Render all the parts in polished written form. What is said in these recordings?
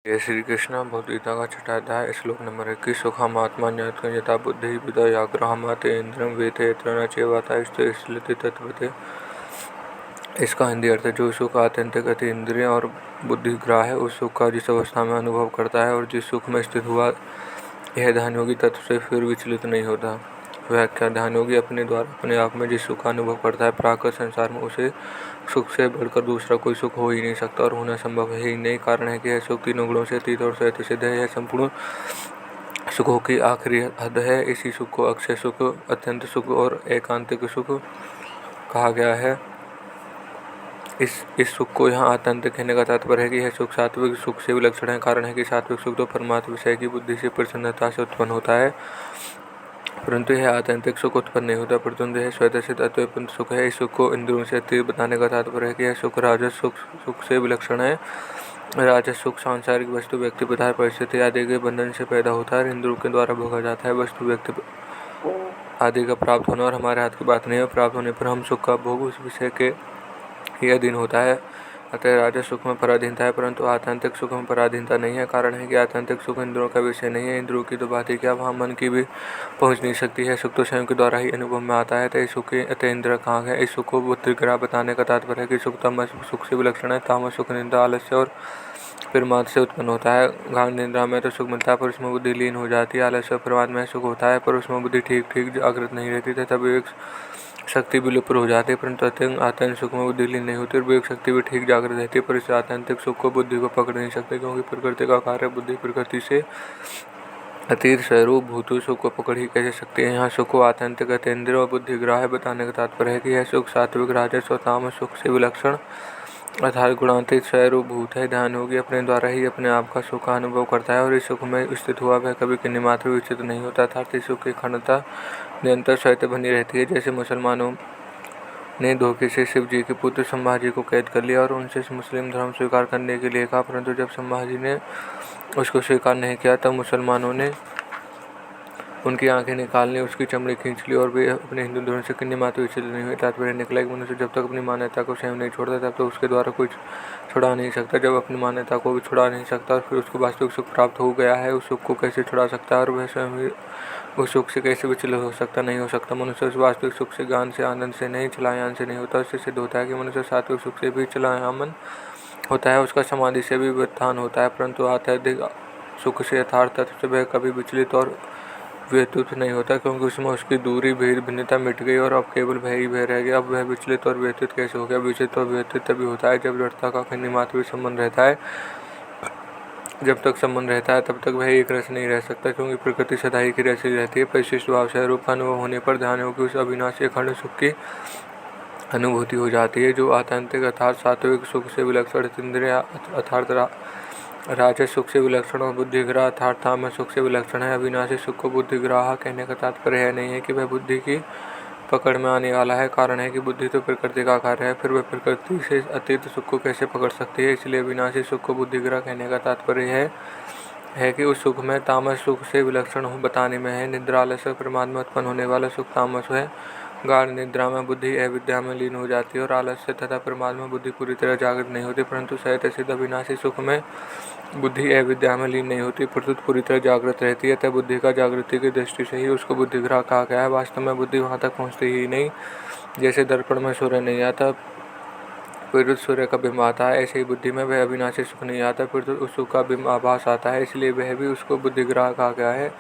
जय श्री कृष्ण। भगवद्गीता का छठा अध्याय श्लोक नंबर 21। सुखम आत्मा ज्ञातं यथा बुद्धि विदा व्याघ्रहमात इंद्रियं वेते यत्र न चेवाता स्थिति तत्वते। इसका हिंदी अर्थ है, जो सुख आत्यंतिक अति इंद्रिय और बुद्धिग्राह है, उस सुख का जिस अवस्था में अनुभव करता है और जिस सुख में स्थित हुआ यह ध्यानयोगी तत्व से फिर विचलित नहीं होता। व्याख्या: ध्यानयोगी अपने द्वारा अपने आप में जिस सुख का अनुभव करता है, प्राकृत संसार में उसे सुख से बढ़कर दूसरा कोई सुख हो ही नहीं सकता और होना संभव है ही नहीं। कारण है कि यह सुख तीनों गुणों से अतीत और स्वयं सिद्ध है। यह संपूर्ण सुखों की आखिरी हद है। इसी सुख को अक्षय सुख, अत्यंत सुख और एकांतिक सुख कहा गया है। इस सुख को यहाँ आत्यंतिक कहने का तात्पर्य है कि यह सुख सात्विक सुख से विलक्षण है। कारण है कि सात्विक सुख तो परमात्मा विषय की बुद्धि से प्रसन्नता से उत्पन्न होता है, परंतु यह आत्यंतिक सुख उत्पन्न नहीं होता, परंतु यह स्वतः सिद्ध अत्यंत सुख है। इस सुख को इंद्रियों से अतीत बताने का तात्पर्य है कि यह सुख राजस सुख से विलक्षण है। राजस सुख सांसारिक वस्तु, व्यक्ति, पदार्थ, परिस्थिति आदि के बंधन से पैदा होता है, इंद्रियों के द्वारा भोगा जाता है। वस्तु, व्यक्ति आदि का प्राप्त होना और हमारे हाथ की बात नहीं है। प्राप्त होने पर हम सुख का भोग उस विषय के ही अधीन होता है। अतः राजस सुख में पराधीनता है, परंतु आत्यंतिक सुख में पराधीनता नहीं है। कारण है कि आत्यंतिक सुख इंद्रियों का विषय नहीं है। इंद्रियों की तो बात ही क्या, वहाँ मन की भी पहुँच नहीं सकती है। सुख तो स्वयं के द्वारा ही अनुभव में आता है। इस सुख के अतः इंद्रिय कहाँ है। इस सुख को बुद्धिग्राह बताने का तात्पर्य है कि सुख तामस सुख से विलक्षण है। तामस सुख निंदा, आलस्य और प्रमाद से उत्पन्न होता है। गाढ़ निद्रा में तो सुख मिलता है, पर उसमें बुद्धि लीन हो जाती है। आलस्य और प्रमाद में सुख होता है, पर उसमें बुद्धि ठीक जागृत नहीं रहती तथा विवेक शक्ति विलुप्त हो जाती है। परंतु आत्यंतिक सुख में बुद्धि लीन नहीं होती और विवेक शक्ति भी ठीक जागृत रहती है। पर इस आत्यंतिक सुख को बुद्धि को पकड़ नहीं सकते, क्योंकि प्रकृति का कार्य बुद्धि प्रकृति से अतीत स्वरूप भूतों सुख को पकड़ ही कैसे सकती है। यहाँ सुख को आत्यंतिक, अतीन्द्रिय और बुद्धिग्राह बताने का तात्पर्य है कि यह सुख सात्विक, राजस और तामस सुख से विलक्षण अर्थात गुणातीत स्वरूप भूत है। ध्यानयोगी अपने द्वारा ही अपने आप का सुख का अनुभव करता है और इस सुख में स्थित हुआ वह कभी किन्हीं मात्र विचलित नहीं होता, अर्थात इस सुख की अखंडता निरंतर स्वयं बनी रहती है। जैसे मुसलमानों ने धोखे से शिव जी के पुत्र संभाजी को कैद कर लिया और उनसे मुस्लिम धर्म स्वीकार करने के लिए कहा, परंतु जब संभाजी ने उसको स्वीकार नहीं किया तब मुसलमानों ने उनकी आंखें निकालने, उसकी चमड़ी खींच ली और वे अपने हिंदू धर्म से किन्हीं मात्र विचलित नहीं हुए। तात्पर्य निकला कि मनुष्य जब तक अपनी मान्यता को स्वयं नहीं छोड़ता तब तक उसके द्वारा कुछ छुड़ा नहीं सकता। जब अपनी मान्यता को भी छुड़ा नहीं सकता और फिर उसको वास्तविक सुख प्राप्त हो गया है, उस सुख को कैसे छुड़ा सकता है और वह स्वयं ही उस सुख से कैसे विचलित हो सकता? नहीं हो सकता। मनुष्य उस वास्तविक सुख से, ज्ञान से, आनंद से नहीं, चलायमान से नहीं होता। उससे सिद्ध होता है कि मनुष्य सात्विक सुख से भी चलायमान होता है, उसका समाधि से भी व्युत्थान होता है, परंतु आत्यंतिक सुख से यथार्थ तत्व से वह कभी विचलित और व्यतीत नहीं होता, क्योंकि उसमें उसकी दूरी भेद भिन्नता मिट गई और अब केवल वह ही वह रह गया। अब वह विचलित और व्यतीत कैसे हो गया? विचलित और व्यतीत तभी होता है जब जड़ता का किन्हीं मात्र भी संबंध रहता है। जब तक संबंध रहता है तब तक वह एक रस नहीं रह सकता, क्योंकि प्रकृति सदा ही की रसी रहती है। परिशिष्ट भाव से रूप का अनुभव होने पर ध्यानयोगी उस अविनाशी अखंड सुख की अनुभूति हो जाती है, जो आत्यंतिक अर्थात सात्विक सुख से विलक्षण, इंद्रिय अर्थात राजस सुख से विलक्षण और बुद्धिग्राह अर्थात तामस सुख से विलक्षण है। अविनाशी सुख को बुद्धिग्राह कहने का तात्पर्य यह नहीं है कि वह बुद्धि की पकड़ में आने वाला है। कारण है कि बुद्धि तो प्रकृति का कार्य है, फिर वह प्रकृति से अतीत सुख को कैसे पकड़ सकती है? इसलिए अविनाशी सुख को बुद्धिग्राह कहने का तात्पर्य है कि उस सुख में तामस सुख से विलक्षण बताने में है। निद्रा, आलस्य, प्रमाद में उत्पन्न होने वाला सुख तामस है। गाढ़ निद्रा में बुद्धि अविद्या में लीन हो जाती है और आलस्य तथा प्रमाद में बुद्धि पूरी तरह जागृत नहीं होती, परंतु सहज सिद्ध अविनाशी सुख में बुद्धि अविद्या में लीन नहीं होती, परंतु पूरी तरह जागृत रहती है। तब बुद्धि का जागृति की दृष्टि से ही उसको बुद्धिग्राह कहा गया है। वास्तव में बुद्धि वहाँ तक पहुँचती ही नहीं। जैसे दर्पण में सूर्य नहीं आता, फिर सूर्य का बिंब आता है, ऐसे ही बुद्धि में वह अविनाशी सुख नहीं आता, फिर उस सुख का बिंब आभास आता है, इसलिए वह भी उसको बुद्धिग्राह कहा गया है।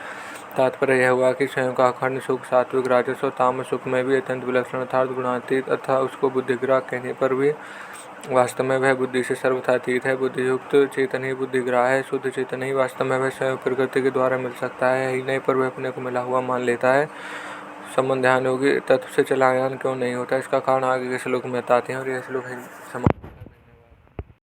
तात्पर्य यह हुआ कि स्वयं का अखंड सुख सात्विक, राजस और तामस सुख में भी अत्यंत विलक्षण अर्थात गुणातीत अथवा उसको बुद्धिग्राह कहने पर भी वास्तव में वह बुद्धि से सर्वथा अतीत है। बुद्धियुक्त चेतन ही बुद्धिग्राह है। शुद्ध चेतन ही वास्तव में वह स्वयं प्रकृति के द्वारा मिल सकता है ही नहीं, पर वह अपने को मिला हुआ मान लेता है। संबंध ध्यानयोगी तत्व से चलायमान क्यों नहीं होता? इसका कारण आगे के श्लोक में बताते हैं और यह श्लोक है